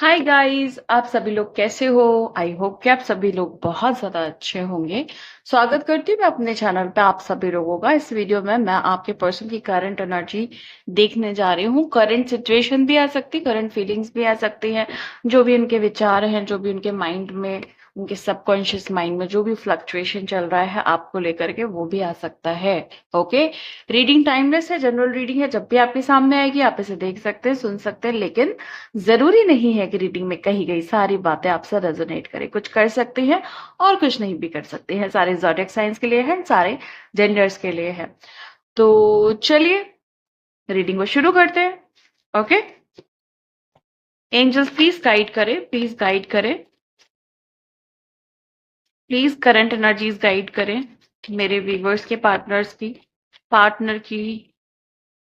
Hi guys, आप सभी लोग कैसे हो? आई होप कि आप सभी लोग बहुत ज्यादा अच्छे होंगे। स्वागत करती हूँ मैं अपने चैनल पे आप सभी लोगों का। इस वीडियो में मैं आपके पर्सन की करंट एनर्जी देखने जा रही हूँ। करंट सिचुएशन भी आ सकती, करंट फीलिंग्स भी आ सकती हैं, जो भी उनके विचार हैं, जो भी उनके माइंड में, उनके सबकॉन्शियस माइंड में जो भी फ्लक्चुएशन चल रहा है आपको लेकर के, वो भी आ सकता है। ओके, रीडिंग टाइमलेस है, जनरल रीडिंग है। जब भी आपके सामने आएगी आप इसे देख सकते हैं, सुन सकते हैं, लेकिन जरूरी नहीं है कि रीडिंग में कही गई सारी बातें आपसे रेजोनेट करें। कुछ कर सकती हैं और कुछ नहीं भी कर सकती हैं। सारे ज़ोडिएक साइंस के लिए है, सारे जेंडर्स के लिए है। तो चलिए रीडिंग को शुरू करते हैं। ओके, एंजल्स प्लीज गाइड करें, प्लीज गाइड करें, प्लीज करंट एनर्जीज गाइड करें मेरे व्यूवर्स के, पार्टनर की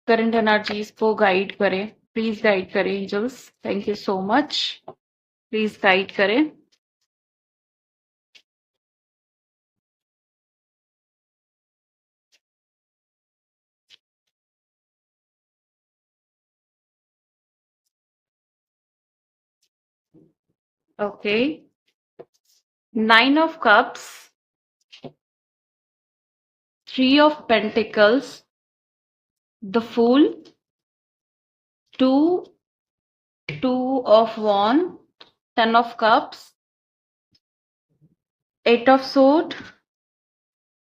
करंट एनर्जीज को गाइड करें। प्लीज गाइड करें angels, thank you so much. Please guide करें। Okay, 9 of Cups, 3 of Pentacles, the Fool, two, 2 of Wands, 10 of Cups, 8 of Swords,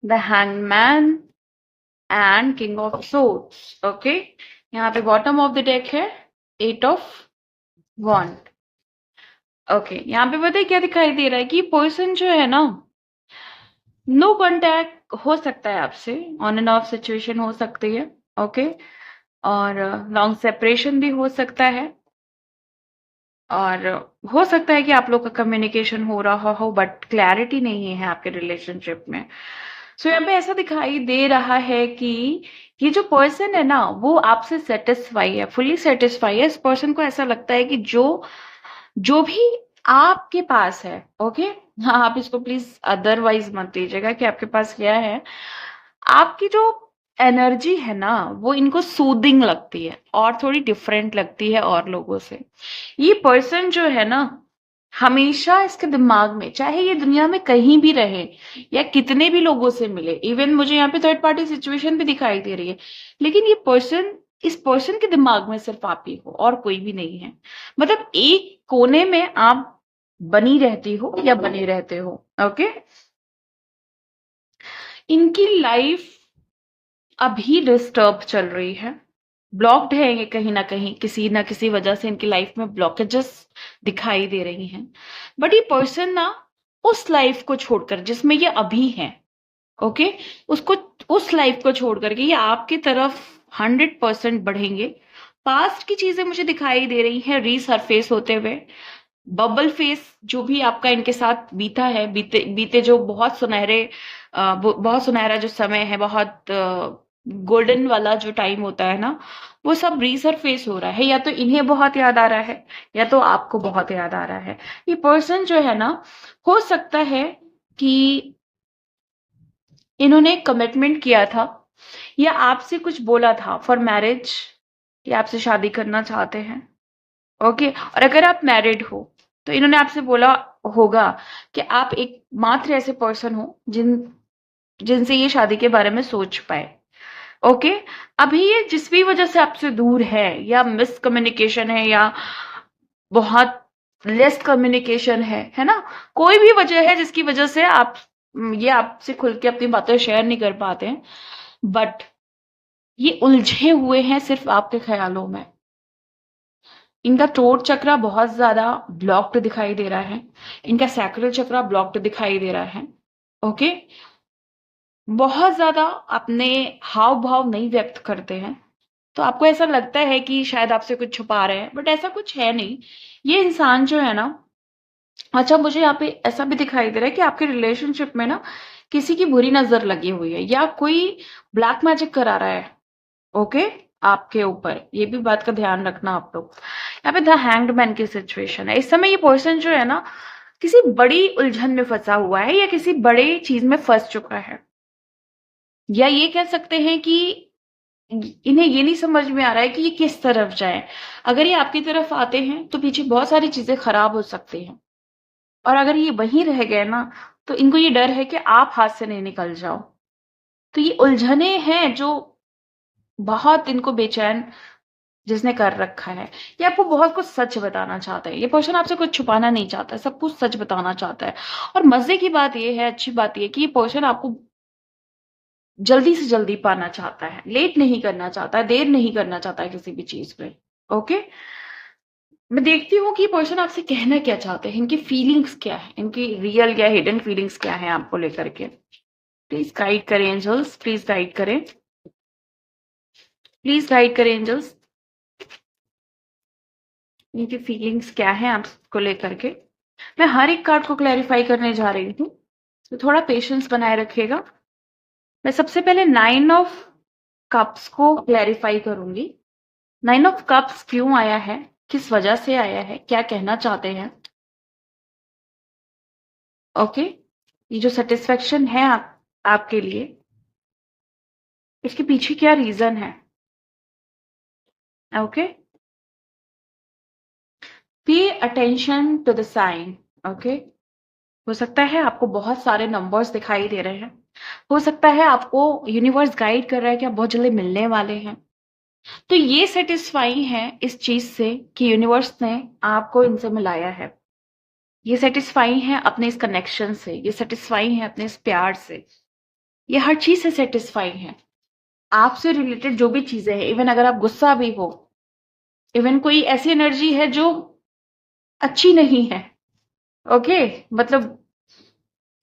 the Hangman and King of Swords. Okay, यहाँ पे bottom of the deck है 8 of Wands। Okay, यहाँ पे बताइए क्या दिखाई दे रहा है कि पर्सन जो है ना, नो कांटेक्ट हो सकता है आपसे, ऑन एंड ऑफ सिचुएशन हो सकती है। ओके, और लॉन्ग सेपरेशन भी हो सकता है, और हो सकता है कि आप लोग का कम्युनिकेशन हो रहा हो बट क्लैरिटी नहीं है आपके रिलेशनशिप में। सो यहाँ पे ऐसा दिखाई दे रहा है कि ये जो पर्सन है ना, वो आपसे सेटिस्फाई है, फुल्ली सेटिस्फाई है। इस पर्सन को ऐसा लगता है कि जो जो भी आपके पास है, ओके, हाँ, आप इसको प्लीज अदरवाइज मत लीजिएगा कि आपके पास क्या है। आपकी जो एनर्जी है ना, वो इनको सूदिंग लगती है और थोड़ी डिफरेंट लगती है और लोगों से। ये पर्सन जो है ना, हमेशा इसके दिमाग में, चाहे ये दुनिया में कहीं भी रहे या कितने भी लोगों से मिले, इवन मुझे यहाँ पे थर्ड पार्टी सिचुएशन भी दिखाई दे रही है, लेकिन ये पर्सन, इस पर्सन के दिमाग में सिर्फ आप ही हो और कोई भी नहीं है। मतलब एक कोने में आप बनी रहती हो या बने रहते हो। ओके, इनकी लाइफ अभी डिस्टर्ब चल रही है, ब्लॉक्ड है ये कहीं ना किसी वजह से इनकी लाइफ में ब्लॉकेजेस दिखाई दे रही हैं। बट ये पर्सन ना, उस लाइफ को छोड़कर जिसमें ये अभी है, ओके, उसको, उस लाइफ को छोड़ करके ये आपकी तरफ 100% बढ़ेंगे। पास्ट की चीजें मुझे दिखाई दे रही हैं रीसरफेस होते हुए। बबल फेस जो भी आपका इनके साथ बीता है, बीते बीते जो बहुत सुनहरे, बहुत सुनहरा जो समय है, बहुत गोल्डन वाला जो टाइम होता है ना, वो सब रीसरफेस हो रहा है। या तो इन्हें बहुत याद आ रहा है या तो आपको बहुत याद आ रहा है। ये पर्सन जो है ना, हो सकता है कि इन्होंने कमिटमेंट किया था या आपसे कुछ बोला था फॉर मैरिज, या आपसे शादी करना चाहते हैं। ओके, और अगर आप मैरिड हो तो इन्होंने आपसे बोला होगा कि आप एक मात्र ऐसे पर्सन हो जिनसे ये शादी के बारे में सोच पाए। ओके, अभी ये जिस भी वजह से आपसे दूर है, या मिसकम्युनिकेशन है, या बहुत लेस कम्युनिकेशन है ना, कोई भी वजह है जिसकी वजह से आप, ये आपसे खुल के अपनी बातें शेयर नहीं कर पाते हैं, बट ये उलझे हुए हैं सिर्फ आपके ख्यालों में। इनका थ्रोट चक्रा बहुत ज्यादा ब्लॉक्ड दिखाई दे रहा है, इनका सैक्रल चक्रा ब्लॉक्ड दिखाई दे रहा है। ओके, बहुत ज्यादा अपने हाव भाव नहीं व्यक्त करते हैं, तो आपको ऐसा लगता है कि शायद आपसे कुछ छुपा रहे हैं, बट ऐसा कुछ है नहीं। ये इंसान जो है ना, अच्छा, मुझे यहाँ पे ऐसा भी दिखाई दे रहा है कि आपके रिलेशनशिप में ना किसी की बुरी नजर लगी हुई है, या कोई ब्लैक मैजिक करा रहा है। ओके, आपके ऊपर ये भी बात का ध्यान रखना आप लोग। यहाँ पे द हैंग्ड मैन की सिचुएशन है। इस समय ये पर्सन जो है ना, किसी बड़ी उलझन में फंसा हुआ है या किसी बड़े चीज में फंस चुका है, या ये कह सकते हैं कि इन्हें ये नहीं समझ में आ रहा है कि ये किस तरफ जाए। अगर ये आपकी तरफ आते हैं तो पीछे बहुत सारी चीजें खराब हो सकती हैं, और अगर ये वहीं रह गए ना तो इनको ये डर है कि आप हाथ से नहीं निकल जाओ। तो ये उलझने हैं जो बहुत इनको बेचैन जिसने कर रखा है। ये आपको बहुत कुछ सच बताना चाहता है, ये पर्सन आपसे कुछ छुपाना नहीं चाहता है, सब कुछ सच बताना चाहता है। और मजे की बात ये है, अच्छी बात ये है कि ये पर्सन आपको जल्दी से जल्दी पाना चाहता है, लेट नहीं करना चाहता है, देर नहीं करना चाहता है किसी भी चीज पे। ओके, मैं देखती हूँ कि ये पर्सन आपसे कहना क्या चाहते हैं, इनकी फीलिंग्स क्या है, इनकी रियल या हिडन फीलिंग्स क्या है आपको लेकर के। प्लीज गाइड करें एंजल्स, प्लीज गाइड करें, प्लीज गाइड करें एंजल्स। इनकी फीलिंग्स क्या है आपको लेकर के। मैं हर एक कार्ड को क्लैरिफाई करने जा रही हूँ, तो थोड़ा पेशेंस बनाए रखिएगा। मैं सबसे पहले 9 ऑफ कप्स को क्लैरिफाई करूंगी। 9 ऑफ कप्स क्यों आया है, किस वजह से आया है, क्या कहना चाहते हैं। ओके, ये जो सेटिस्फेक्शन है आपके लिए, इसके पीछे क्या रीजन है। Okay, pay attention to the sign. Okay, हो सकता है आपको बहुत सारे नंबर्स दिखाई दे रहे हैं, हो सकता है आपको यूनिवर्स गाइड कर रहा है कि आप बहुत जल्दी मिलने वाले हैं। तो ये सेटिस्फाई है इस चीज से कि यूनिवर्स ने आपको इनसे मिलाया है। ये सेटिस्फाई है अपने इस कनेक्शन से, ये सेटिस्फाई है अपने इस प्यार से, ये हर चीज से सेटिस्फाई है। आपसे रिलेटेड जो भी चीजें हैं, इवन अगर आप गुस्सा भी हो, इवन कोई ऐसी एनर्जी है जो अच्छी नहीं है, ओके, मतलब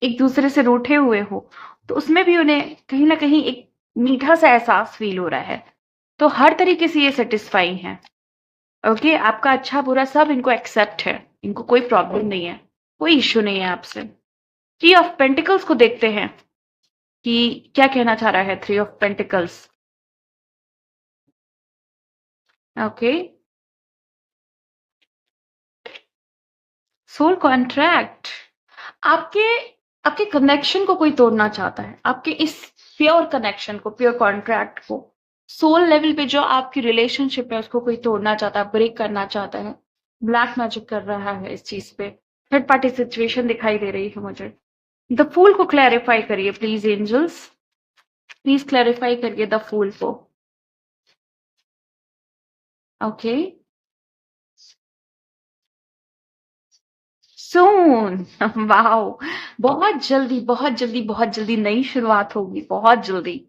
एक दूसरे से रूठे हुए हो, तो उसमें भी उन्हें कहीं ना कहीं एक मीठा सा एहसास फील हो रहा है। तो हर तरीके से ये सेटिस्फाई है। ओके, आपका अच्छा बुरा सब इनको एक्सेप्ट है, इनको कोई प्रॉब्लम नहीं है, कोई इश्यू नहीं है आपसे। 3 ऑफ पेंटिकल्स को देखते हैं कि क्या कहना चाह रहा है 3 of pentacles. Okay, soul contract. आपके आपके कनेक्शन को कोई तोड़ना चाहता है, आपके इस प्योर कनेक्शन को, प्योर कॉन्ट्रैक्ट को, सोल लेवल पे जो आपकी रिलेशनशिप है उसको कोई तोड़ना चाहता है, ब्रेक करना चाहता है, ब्लैक मैजिक कर रहा है इस चीज पे। थर्ड पार्टी सिचुएशन दिखाई दे रही है मुझे। द फूल को क्लैरिफाई करिए प्लीज एंजल्स, प्लीज क्लैरिफाई करिए द फूल को। ओके, सून। वाओ, बहुत जल्दी बहुत जल्दी बहुत जल्दी नई शुरुआत होगी, बहुत जल्दी,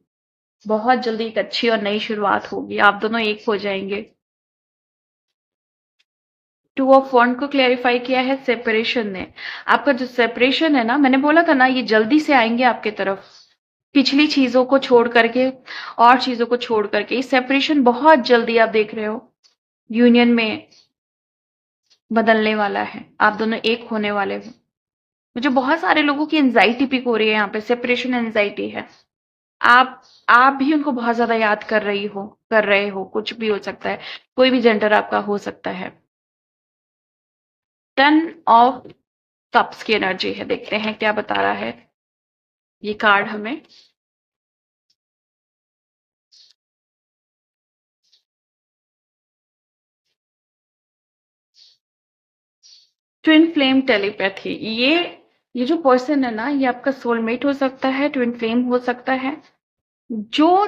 बहुत जल्दी एक अच्छी और नई शुरुआत होगी, आप दोनों एक हो जाएंगे। 2 ऑफ वॉन्ड को क्लैरिफाई किया है सेपरेशन ने। आपका जो सेपरेशन है ना, मैंने बोला था ना, ये जल्दी से आएंगे आपके तरफ, पिछली चीजों को छोड़ करके और चीजों को छोड़ करके। ये सेपरेशन बहुत जल्दी आप देख रहे हो यूनियन में बदलने वाला है, आप दोनों एक होने वाले हो। मुझे बहुत सारे लोगों की एंजाइटी पिक हो रही है यहाँ पे, सेपरेशन एंजाइटी है। आप आप भी उनको बहुत ज्यादा याद कर रहे हो, कुछ भी हो सकता है, कोई भी जेंडर आपका हो सकता है। 10 ऑफ कप्स की एनर्जी है, देखते हैं क्या बता रहा है ये कार्ड हमें। Twin flame telepathy. ये जो पर्सन है ना, ये आपका सोलमेट हो सकता है, ट्विन फ्लेम हो सकता है, जो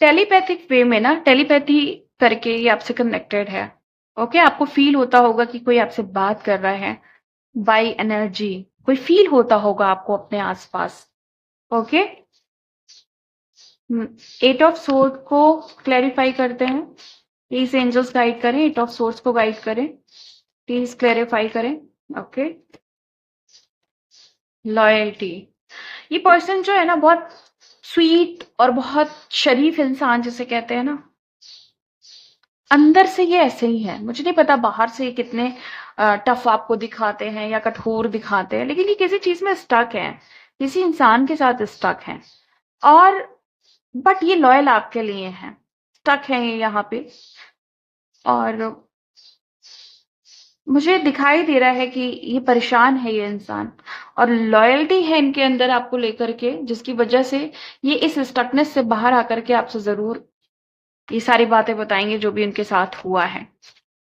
टेलीपैथिक वे में ना, टेलीपैथी करके ये आपसे कनेक्टेड है। ओके, आपको फील होता होगा कि कोई आपसे बात कर रहा है बाय एनर्जी, कोई फील होता होगा आपको अपने आसपास। ओके, 8 ऑफ सोर्ड को क्लैरिफाई करते हैं, प्लीज एंजल्स गाइड करें, 8 ऑफ सोर्ड्स को गाइड करें, प्लीज क्लैरिफाई करें। Okay, loyalty. ये पर्सन जो है ना, बहुत स्वीट और बहुत शरीफ इंसान जिसे कहते हैं ना, अंदर से ये ऐसे ही है। मुझे नहीं पता बाहर से ये कितने टफ आपको दिखाते हैं या कठोर दिखाते हैं, लेकिन ये किसी चीज में स्टक है, किसी इंसान के साथ स्टक है, और बट ये लॉयल आपके लिए है, स्टक है ये यहाँ पे। और मुझे दिखाई दे रहा है कि ये परेशान है ये इंसान, और लॉयल्टी है इनके अंदर आपको लेकर के, जिसकी वजह से ये इस स्टकनेस से बाहर आकर के आपसे जरूर ये सारी बातें बताएंगे जो भी उनके साथ हुआ है।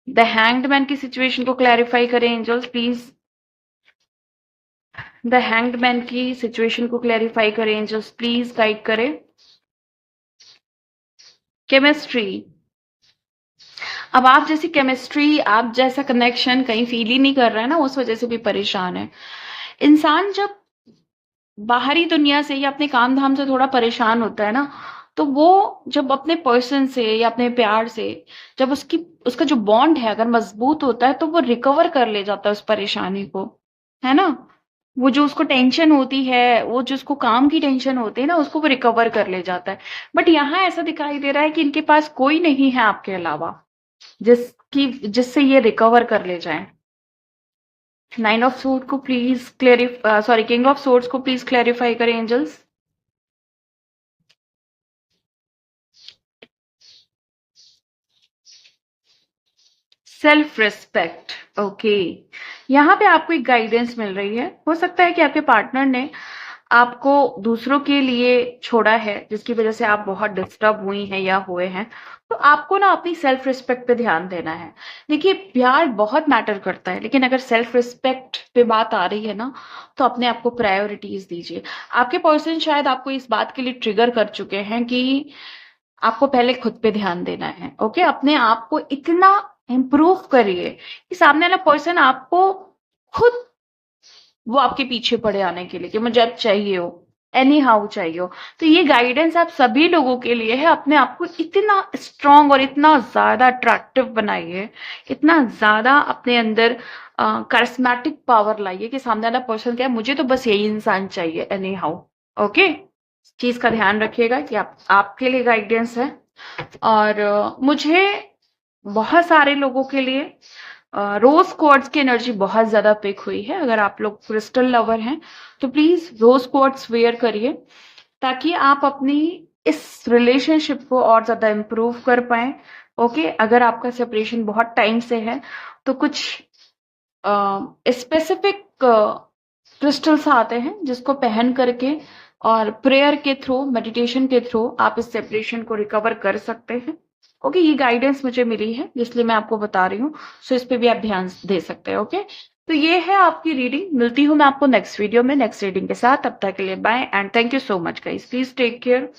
द हैंग्ड मैन की सिचुएशन को क्लैरिफाई करें angels please. The hanged man की सिचुएशन को क्लैरिफाई करें एंजल्स प्लीज, गाइड करें। केमिस्ट्री, अब आप जैसी केमिस्ट्री, आप जैसा कनेक्शन कहीं फील ही नहीं कर रहा है ना, उस वजह से भी परेशान है इंसान। जब बाहरी दुनिया से या अपने काम धाम से थोड़ा परेशान होता है ना, तो वो जब अपने पर्सन से या अपने प्यार से जब उसका जो बॉन्ड है अगर मजबूत होता है, तो वो रिकवर कर ले जाता है उस परेशानी को, है ना। वो जो उसको टेंशन होती है, वो जो उसको काम की टेंशन होती है ना, उसको वो रिकवर कर ले जाता है। बट यहाँ ऐसा दिखाई दे रहा है कि इनके पास कोई नहीं है आपके अलावा जिससे ये रिकवर कर ले जाए। नाइन ऑफ सोर्ड को please sorry, king of swords को प्लीज क्लैरिफाई करें एंजल्स। Self respect, okay. यहाँ पे आपको एक गाइडेंस मिल रही है। हो सकता है कि आपके पार्टनर ने आपको दूसरों के लिए छोड़ा है, जिसकी वजह से आप बहुत डिस्टर्ब हुई हैं या हुए हैं। तो आपको ना अपनी सेल्फ रिस्पेक्ट पे ध्यान देना है। देखिए, प्यार बहुत मैटर करता है, लेकिन अगर सेल्फ रिस्पेक्ट पे बात आ रही है ना, तो अपने आप को प्रायोरिटीज दीजिए। आपके पर्सन शायद आपको इस बात के लिए ट्रिगर कर चुके हैं कि आपको पहले खुद पे ध्यान देना है। ओके, अपने आप को इतना इम्प्रूव करिए कि सामने वाला पर्सन आपको खुद वो आपके पीछे पड़े आने के लिए कि मुझे अब चाहिए हो, एनी हाउ चाहिए हो। तो ये गाइडेंस आप सभी लोगों के लिए है। अपने आप को इतना स्ट्रांग और इतना ज्यादा अट्रैक्टिव बनाइए, इतना ज्यादा अपने अंदर करिस्मेटिक पावर लाइए कि सामने वाला पर्सन क्या है, मुझे तो बस यही इंसान चाहिए एनी हाउ। ओके, चीज का ध्यान रखिएगा कि आपके लिए गाइडेंस है। और मुझे बहुत सारे लोगों के लिए रोज क्वार्ट्ज की एनर्जी बहुत ज्यादा पिक हुई है। अगर आप लोग क्रिस्टल लवर हैं तो प्लीज रोज क्वार्ट्ज वेयर करिए, ताकि आप अपनी इस रिलेशनशिप को और ज्यादा इम्प्रूव कर पाए। ओके, अगर आपका सेपरेशन बहुत टाइम से है तो कुछ स्पेसिफिक क्रिस्टल्स आते हैं जिसको पहन करके और प्रेयर के थ्रू, मेडिटेशन के थ्रू आप इस सेपरेशन को रिकवर कर सकते हैं। ओके, ये गाइडेंस मुझे मिली है इसलिए मैं आपको बता रही हूँ। सो इस पे भी आप ध्यान दे सकते हैं। ओके, तो ये है आपकी रीडिंग। मिलती हूँ मैं आपको नेक्स्ट वीडियो में नेक्स्ट रीडिंग के साथ। तब तक के लिए bye and thank you so much guys. Please take care.